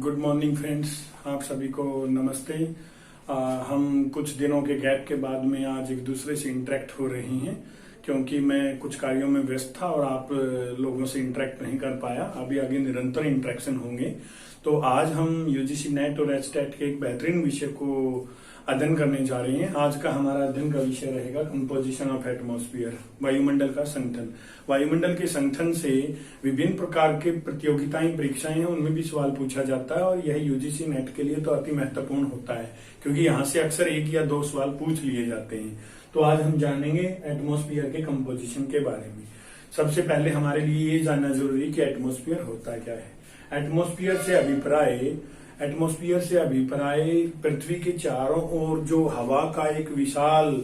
Good morning friends, आप सभी को नमस्ते। हम कुछ दिनों के गैप के बाद में आज एक दूसरे से इंटरेक्ट हो रहे हैं क्योंकि मैं कुछ कार्यों में व्यस्त था और आप लोगों से इंटरेक्ट नहीं कर पाया। अभी आगे निरंतर इंटरेक्शन होंगे। तो आज हम यूजीसी नेट और एचटेट के एक बेहतरीन विषय को अध्ययन करने जा रहे हैं। आज का हमारा अध्ययन का विषय रहेगा कंपोजिशन ऑफ एटमॉस्फेयर, वायुमंडल का संगठन। वायुमंडल के संगठन से विभिन्न प्रकार के प्रतियोगिताएं, परीक्षाएं हैं, उनमें भी सवाल पूछा जाता है और यह यूजीसी नेट के लिए तो अति महत्वपूर्ण होता है क्योंकि यहाँ से अक्सर एक या दो सवाल पूछ लिए जाते हैं। तो आज हम जानेंगे एटमॉस्फेयर के कंपोजिशन के बारे में। सबसे पहले हमारे लिए ये जानना जरूरी कि एटमॉस्फेयर होता क्या है। एटमॉस्फेयर से अभिप्राय पृथ्वी के चारों ओर जो हवा का एक विशाल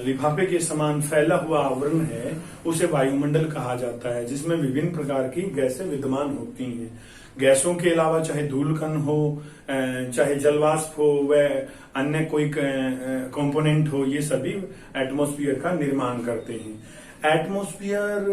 लिफाफे के समान फैला हुआ आवरण है उसे वायुमंडल कहा जाता है, जिसमें विभिन्न प्रकार की गैसें विद्यमान होती हैं। गैसों के अलावा चाहे धूलकण हो, चाहे जलवाष्प हो, वह अन्य कोई कंपोनेंट हो, ये सभी एटमॉस्फेयर का निर्माण करते हैं। एटमॉस्फेयर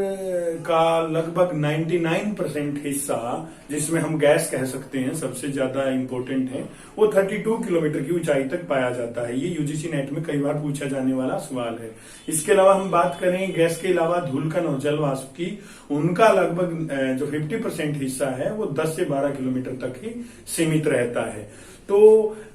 का लगभग 99% हिस्सा, जिसमें हम गैस कह सकते हैं सबसे ज्यादा इंपॉर्टेंट है, वो 32 किलोमीटर की ऊंचाई तक पाया जाता है। ये यूजीसी नेट में कई बार पूछा जाने वाला सवाल है। इसके अलावा हम बात करें गैस के अलावा धूलकण और जलवाष्प की, उनका लगभग जो 50% हिस्सा है वो 10 से 12 किलोमीटर तक ही सीमित रहता है। तो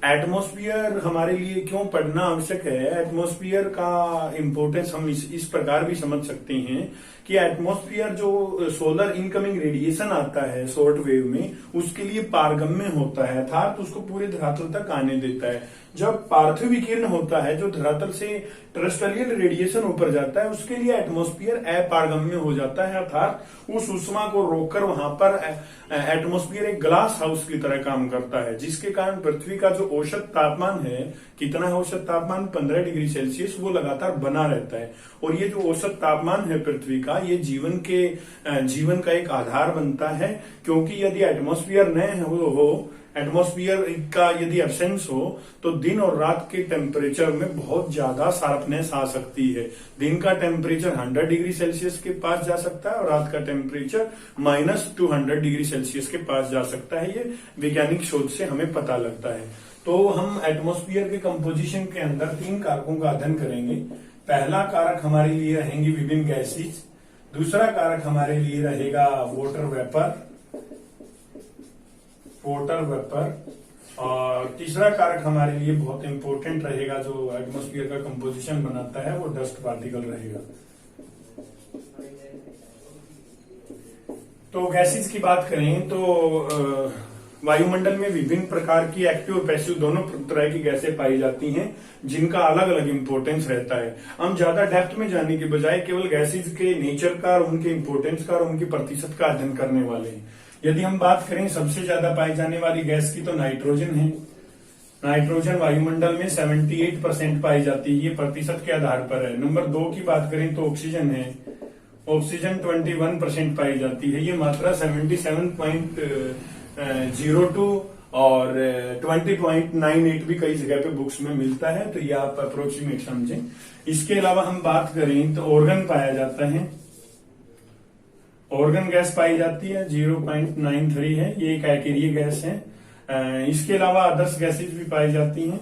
एटमॉस्फेयर हमारे लिए क्यों पढ़ना आवश्यक है? एटमॉस्फेयर का इंपॉर्टेंस हम इस प्रकार भी समझ सकते हैं कि एटमॉस्फेयर जो सोलर इनकमिंग रेडिएशन आता है शॉर्ट वेव में, उसके लिए पारगम्य होता है, अर्थात उसको पूरे धरातल तक आने देता है। जब पार्थिव विकिरण होता है जो धरातल से टेरेस्ट्रियल रेडिएशन ऊपर जाता है, उसके लिए एटमॉस्फेयर अपारगम्य हो जाता है, अर्थात उस ऊष्मा को रोककर वहां पर एटमॉस्फेयर एक ग्लास हाउस की तरह काम करता है, जिसके कारण पृथ्वी का जो औसत तापमान है, कितना है औसत तापमान 15 डिग्री सेल्सियस, वो लगातार बना रहता है। और ये जो औसत तापमान है पृथ्वी का, ये जीवन का एक आधार बनता है, क्योंकि यदि एटमॉस्फेयर न हो, एटमॉस्फेयर का यदि एब्सेंस हो तो दिन और रात के टेम्परेचर में बहुत ज्यादा शार्पनेस आ सकती है। दिन का टेम्परेचर 100 डिग्री सेल्सियस के पास जा सकता है और रात का टेम्परेचर -200 डिग्री सेल्सियस के पास जा सकता है। ये वैज्ञानिक शोध से हमें पता लगता है। तो हम एटमॉस्फेयर के कंपोजिशन के अंदर 3 कारकों का अध्ययन करेंगे। पहला कारक हमारे लिए रहेंगे विभिन्न गैसेज, दूसरा कारक हमारे लिए रहेगा वाटर वेपर, और तीसरा कारक हमारे लिए बहुत इंपॉर्टेंट रहेगा जो एटमॉस्फेयर का कंपोजिशन बनाता है, वो डस्ट पार्टिकल रहेगा। तो गैसेज की बात करें तो वायुमंडल में विभिन्न प्रकार की एक्टिव और पैसिव दोनों तरह की गैसें पाई जाती हैं, जिनका अलग अलग इंपॉर्टेंस रहता है। हम ज्यादा डेप्थ में जाने के बजाय केवल गैसेज के नेचर का और उनके इंपॉर्टेंस का और उनकी प्रतिशत का अध्ययन करने वाले हैं। यदि हम बात करें सबसे ज्यादा पाई जाने वाली गैस की, तो नाइट्रोजन है। नाइट्रोजन वायुमंडल में 78% पाई जाती है, ये प्रतिशत के आधार पर है। नंबर 2 की बात करें तो ऑक्सीजन है। ऑक्सीजन 21% पाई जाती है, ये मात्रा 77.02 और 20.98 भी कई जगह पे बुक्स में मिलता है, तो ये आप अप्रोक्सीमेट समझें। इसके अलावा हम बात करें तो ऑर्गन पाया जाता है। ऑर्गन गैस पाई जाती है, 0.93 है, ये एक अकेरिय गैस है। इसके अलावा अदर्स गैसेज भी पाई जाती हैं।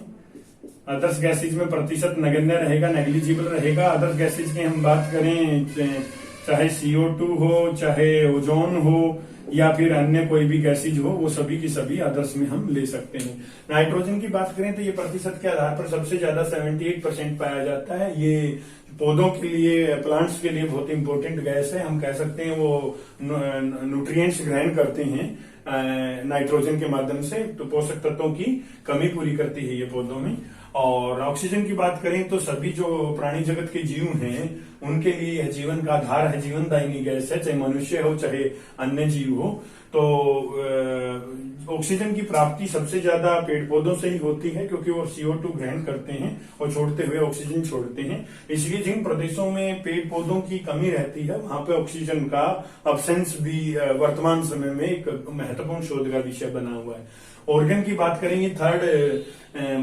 अदर्स गैसेज में प्रतिशत नगण्य रहेगा, नेग्लिजिबल रहेगा। अदर्स गैसेज की हम बात करें, चाहे CO2 हो, चाहे ओजोन हो, या फिर अन्य कोई भी गैसेज हो, वो सभी की सभी अदर्स में हम ले सकते हैं। नाइट्रोजन की बात करें तो ये प्रतिशत के आधार पर सबसे ज्यादा 78% पाया जाता है। ये पौधों के लिए, प्लांट्स के लिए बहुत इंपॉर्टेंट गैस है। हम कह सकते हैं वो न्यूट्रिएंट्स ग्रहण करते हैं नाइट्रोजन के माध्यम से, तो पोषक तत्वों की कमी पूरी करती है ये पौधों में। और ऑक्सीजन की बात करें तो सभी जो प्राणी जगत के जीव हैं उनके लिए यह जीवन का आधार है, जीवनदायिनी गैस है, चाहे मनुष्य हो चाहे अन्य जीव हो। तो ऑक्सीजन की प्राप्ति सबसे ज्यादा पेड़ पौधों से ही होती है, क्योंकि वो CO2 ग्रहण करते हैं और छोड़ते हुए ऑक्सीजन छोड़ते हैं। इसलिए जिन प्रदेशों में पेड़ पौधों की कमी रहती है वहां पे ऑक्सीजन का अब्सेंस भी वर्तमान समय में एक महत्वपूर्ण शोध का विषय बना हुआ है। ऑर्गन की बात करेंगे, थर्ड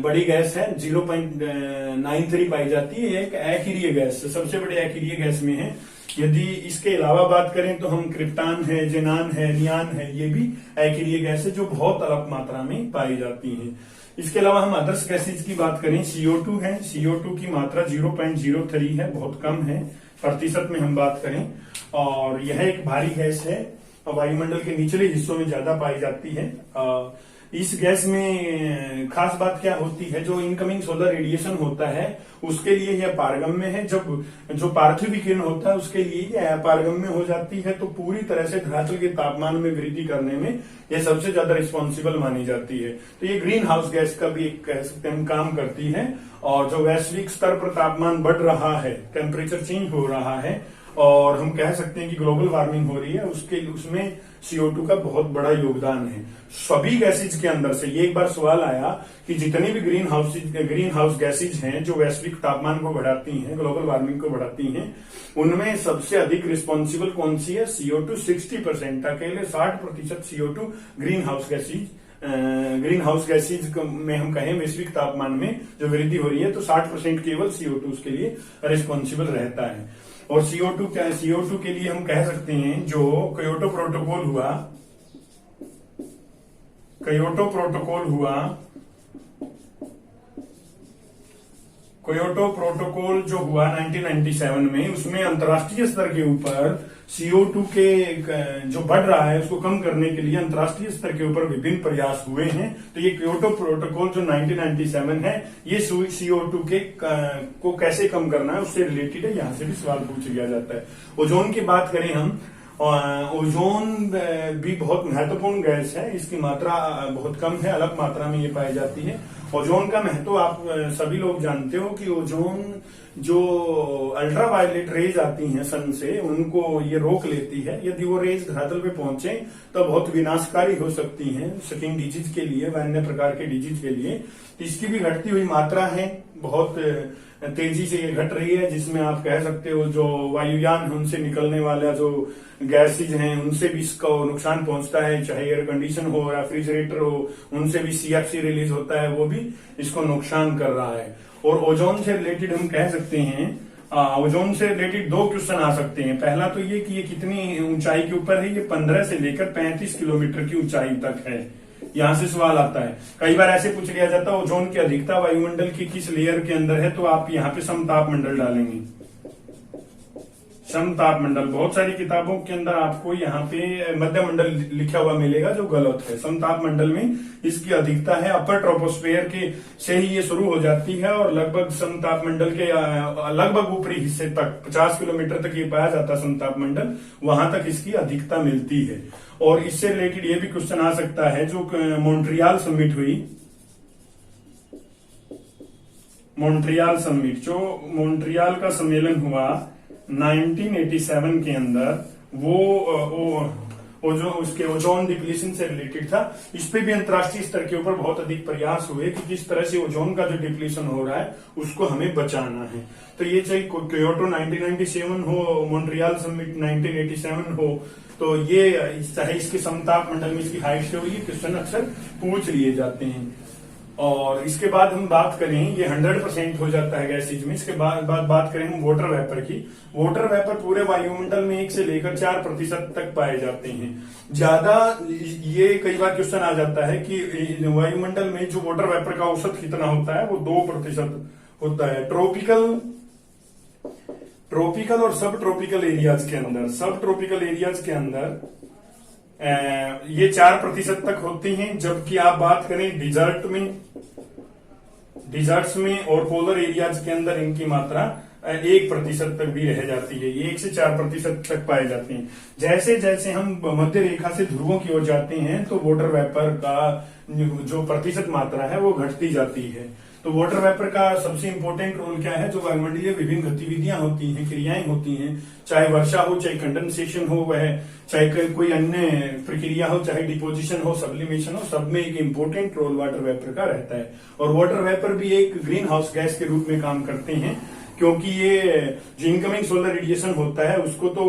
बड़ी गैस है, 0.93 पाई जाती है। एक अकेरिय गैस, सबसे बड़े अकेरिय गैस में है। यदि इसके अलावा बात करें तो हम क्रिप्टान है, जेनान है, नियान है, ये भी अकेरिय गैस है जो बहुत अल्प मात्रा में पाई जाती है। इसके अलावा हम अदर्स गैसेज की बात करें, CO2 है, CO2 की मात्रा 0.03 है, बहुत कम है। प्रतिशत में हम बात करें, और यह एक भारी गैस है, वायुमंडल के निचले हिस्सों में ज्यादा पाई जाती है। इस गैस में खास बात क्या होती है, जो इनकमिंग सोलर रेडिएशन होता है उसके लिए यह पारगम्य है, जब जो पार्थिव विकिरण होता है उसके लिए यह अपारगम्य हो जाती है, तो पूरी तरह से धरातल के तापमान में वृद्धि करने में यह सबसे ज्यादा रिस्पॉन्सिबल मानी जाती है। तो ये ग्रीन हाउस गैस का भी एक कह सकते हैं काम करती है। और जो वैश्विक स्तर पर तापमान बढ़ रहा है, टेम्परेचर चेंज हो रहा है, और हम कह सकते हैं कि ग्लोबल वार्मिंग हो रही है, उसमें CO2 का बहुत बड़ा योगदान है। सभी गैसेज के अंदर से ये एक बार सवाल आया कि जितनी भी ग्रीन हाउस गैसेज हैं जो वैश्विक तापमान को बढ़ाती हैं, ग्लोबल वार्मिंग को बढ़ाती हैं, उनमें सबसे अधिक रिस्पॉन्सिबल कौन सी है? CO2 60%, अकेले 60% CO2 ग्रीन हाउस गैसेज में हम कहें वैश्विक तापमान में जो वृद्धि हो रही है, तो 60% केवल CO2 उसके लिए रिस्पॉन्सिबल रहता है। और CO2 क्या है? CO2 के लिए हम कह सकते हैं जो क्योटो प्रोटोकॉल जो हुआ 1997 में, उसमें अंतर्राष्ट्रीय स्तर के ऊपर CO2 के जो बढ़ रहा है उसको कम करने के लिए अंतर्राष्ट्रीय स्तर के ऊपर विभिन्न प्रयास हुए हैं। तो ये क्योटो प्रोटोकॉल जो 1997 है, ये CO2 को कैसे कम करना है उससे रिलेटेड है, यहां से भी सवाल पूछ लिया जाता है। ओजोन की बात करें हम, ओजोन भी बहुत महत्वपूर्ण गैस है, इसकी मात्रा बहुत कम है, अलग मात्रा में ये पाई जाती है। ओजोन का महत्व आप सभी लोग जानते हो कि ओजोन जो अल्ट्रावायलेट रेज आती हैं सन से, उनको ये रोक लेती है। यदि वो रेज धरातल पे पहुंचे तो बहुत विनाशकारी हो सकती हैं स्किन डिजीज के लिए व अन्य प्रकार के डिजीज के लिए। तो इसकी भी घटती हुई मात्रा है, बहुत तेजी से ये घट रही है, जिसमें आप कह सकते हो जो वायुयान है उनसे निकलने वाला जो गैसेज हैं उनसे भी इसका नुकसान पहुंचता है, चाहे एयर कंडीशन हो, रेफ्रिजरेटर हो, उनसे भी CFC रिलीज होता है, वो भी इसको नुकसान कर रहा है। और ओजोन से रिलेटेड हम कह सकते हैं, ओजोन से रिलेटेड 2 क्वेश्चन आ सकते हैं। पहला तो ये कि ये कितनी ऊंचाई के ऊपर है, ये 15 से लेकर 35 किलोमीटर की ऊंचाई तक है, यहां से सवाल आता है। कई बार ऐसे पूछ लिया जाता है ओजोन की अधिकता वायुमंडल की किस लेयर के अंदर है, तो आप यहाँ पे समताप मंडल डालेंगे। समताप मंडल, बहुत सारी किताबों के अंदर आपको यहाँ पे मध्य मंडल लिखा हुआ मिलेगा, जो गलत है। समताप मंडल में इसकी अधिकता है अपर ट्रोपोस्फेयर के से ही ये शुरू हो जाती है, और लगभग समताप मंडल के लगभग ऊपरी हिस्से तक 50 किलोमीटर तक ये पाया जाता है समताप मंडल, वहां तक इसकी अधिकता मिलती है। और इससे रिलेटेड ये भी क्वेश्चन आ सकता है, जो मॉन्ट्रियल समिट हुई, जो मॉन्ट्रियल का सम्मेलन हुआ 1987 के अंदर, वो जो उसके ओजोन डिप्लीशन से रिलेटेड था। इस पे भी अंतर्राष्ट्रीय स्तर के ऊपर बहुत अधिक प्रयास हुए कि किस तरह से ओजोन का जो डिप्लीशन हो रहा है उसको हमें बचाना है। तो ये चाहे क्योटो 1997 हो, मॉन्ट्रियल समिट 1987 हो, तो ये चाहे इसके समताप मंडल में इसकी हाइट से हो, ये क्वेश्चन अक्सर पूछ लिए जाते हैं। और इसके बाद हम बात करें, ये 100% हो जाता है गैसेज में। इसके बाद बात करें हम वाटर वेपर की। वाटर वेपर पूरे वायुमंडल में 1 से लेकर 4% तक पाए जाते हैं। ज्यादा ये कई बार क्वेश्चन आ जाता है कि वायुमंडल में जो वाटर वेपर का औसत कितना होता है, वो 2% होता है। ट्रॉपिकल और सब ट्रॉपिकल एरियाज के अंदर ये 4% तक होती हैं, जबकि आप बात करें डिजर्ट्स में और पोलर एरियाज के अंदर इनकी मात्रा 1% तक भी रह जाती है। ये 1 से 4% तक पाए जाते हैं। जैसे जैसे हम मध्य रेखा से ध्रुवों की ओर जाते हैं, तो वाटर वेपर का जो प्रतिशत मात्रा है वो घटती जाती है। तो वाटर वेपर का सबसे इंपॉर्टेंट रोल क्या है, जो वायुमंडलीय विभिन्न गतिविधियां होती हैं, क्रियाएं होती हैं, चाहे वर्षा हो, चाहे कंडेंसेशन हो, वह चाहे कोई अन्य प्रक्रिया हो, चाहे डिपोजिशन हो, सब्लिमेशन हो, सब में एक इंपॉर्टेंट रोल वाटर वेपर का रहता है। और वाटर वेपर भी एक ग्रीन हाउस गैस के रूप में काम करते हैं, क्योंकि ये जो इनकमिंग सोलर रेडिएशन होता है उसको तो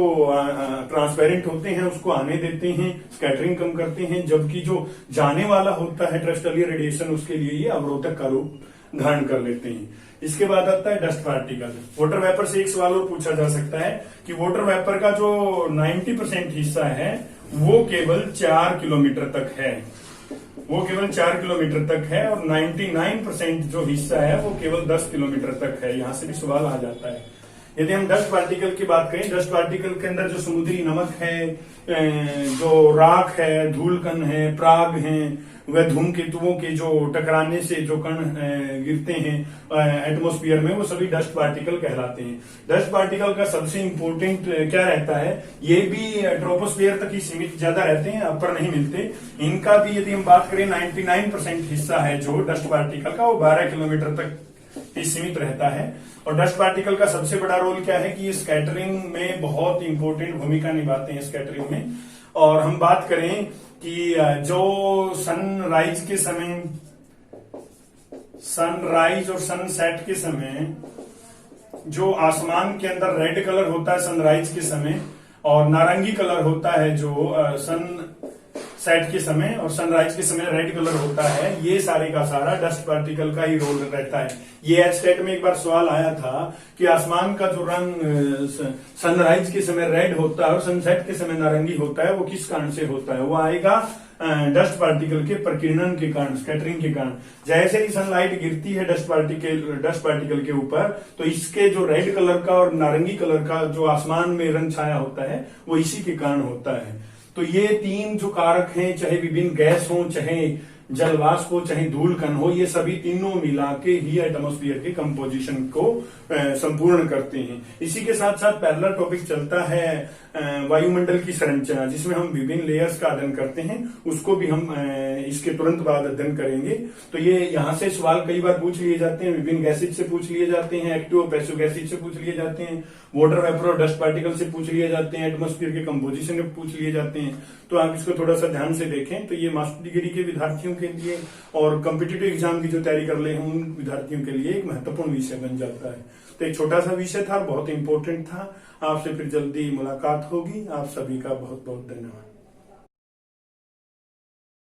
ट्रांसपेरेंट होते हैं, उसको आने देते हैं, स्कैटरिंग कम करते हैं, जबकि जो जाने वाला होता है टेरेस्ट्रियल रेडिएशन, उसके लिए ये अवरोधक का रूप धारण कर लेते हैं। इसके बाद आता है डस्ट पार्टिकल। वाटर वेपर से एक सवाल और पूछा जा सकता है कि वाटर वेपर का जो 90% हिस्सा है वो केवल 4 किलोमीटर तक है, वो केवल 4 किलोमीटर तक है, और 99% जो हिस्सा है वो केवल 10 किलोमीटर तक है। यहां से भी सवाल आ जाता है। यदि हम डस्ट पार्टिकल की बात करें, डस्ट पार्टिकल के अंदर जो समुद्री नमक है, जो राख है, धूलकण है, प्राग हैं, वह धूमकेतुओं के जो टकराने से जो कण गिरते हैं एटमॉस्फेयर में, वो सभी डस्ट पार्टिकल कहलाते हैं। डस्ट पार्टिकल का सबसे इम्पोर्टेंट क्या रहता है, ये भी ट्रोपोस्फेयर तक ही सीमित ज्यादा रहते हैं, अपर नहीं मिलते। इनका भी यदि हम बात करें 99% हिस्सा है जो डस्ट पार्टिकल का, वो 12 किलोमीटर तक ही सीमित रहता है। और डस्ट पार्टिकल का सबसे बड़ा रोल क्या है कि ये स्कैटरिंग में बहुत इंपॉर्टेंट भूमिका निभाते हैं, स्कैटरिंग में। और हम बात करें कि जो सनराइज के समय, सनराइज और सनसेट के समय जो आसमान के अंदर रेड कलर होता है सनराइज के समय, और नारंगी कलर होता है जो सन सेट के समय, और सनराइज के समय रेड कलर होता है, ये सारे का सारा डस्ट पार्टिकल का ही रोल रहता है। ये एचटेट में एक बार सवाल आया था कि आसमान का जो रंग सनराइज के समय रेड होता है और सनसेट के समय नारंगी होता है, वो किस कारण से होता है, वो आएगा डस्ट पार्टिकल के प्रकीर्णन के कारण, स्कैटरिंग के कारण। जैसे ही सनलाइट गिरती है डस्ट पार्टिकल के ऊपर, तो इसके जो रेड कलर का और नारंगी कलर का जो आसमान में रंग छाया होता है, वो इसी के कारण होता है। तो ये तीन जो कारक हैं, चाहे विभिन्न गैस हो, चाहे जलवाष्प हो, चाहे धूलकण हो, ये सभी तीनों मिला के ही एटमॉस्फेयर के कंपोजिशन को संपूर्ण करते हैं। इसी के साथ साथ पैरेलल टॉपिक चलता है वायुमंडल की संरचना, जिसमें हम विभिन्न लेयर्स का अध्ययन करते हैं, उसको भी हम इसके तुरंत बाद अध्ययन करेंगे। तो ये यहाँ से सवाल कई बार पूछ लिए जाते हैं, विभिन्न गैसेज से पूछ लिए जाते हैं, एक्टिव और पैसिव गैसेज से पूछ लिए जाते हैं, वाटर वेपर और डस्ट पार्टिकल से पूछ लिए जाते हैं, एटमॉस्फेयर के कंपोजिशन से पूछ लिए जाते हैं। तो आप इसको थोड़ा सा ध्यान से देखें। तो ये मास्टर डिग्री के विद्यार्थियों के लिए और कॉम्पिटिटिव एग्जाम की जो तैयारी कर रहे हैं उन विद्यार्थियों के लिए एक महत्वपूर्ण विषय बन जाता है। तो एक छोटा सा विषय था, बहुत इंपॉर्टेंट था। आपसे फिर जल्दी मुलाकात होगी। आप सभी का बहुत बहुत धन्यवाद।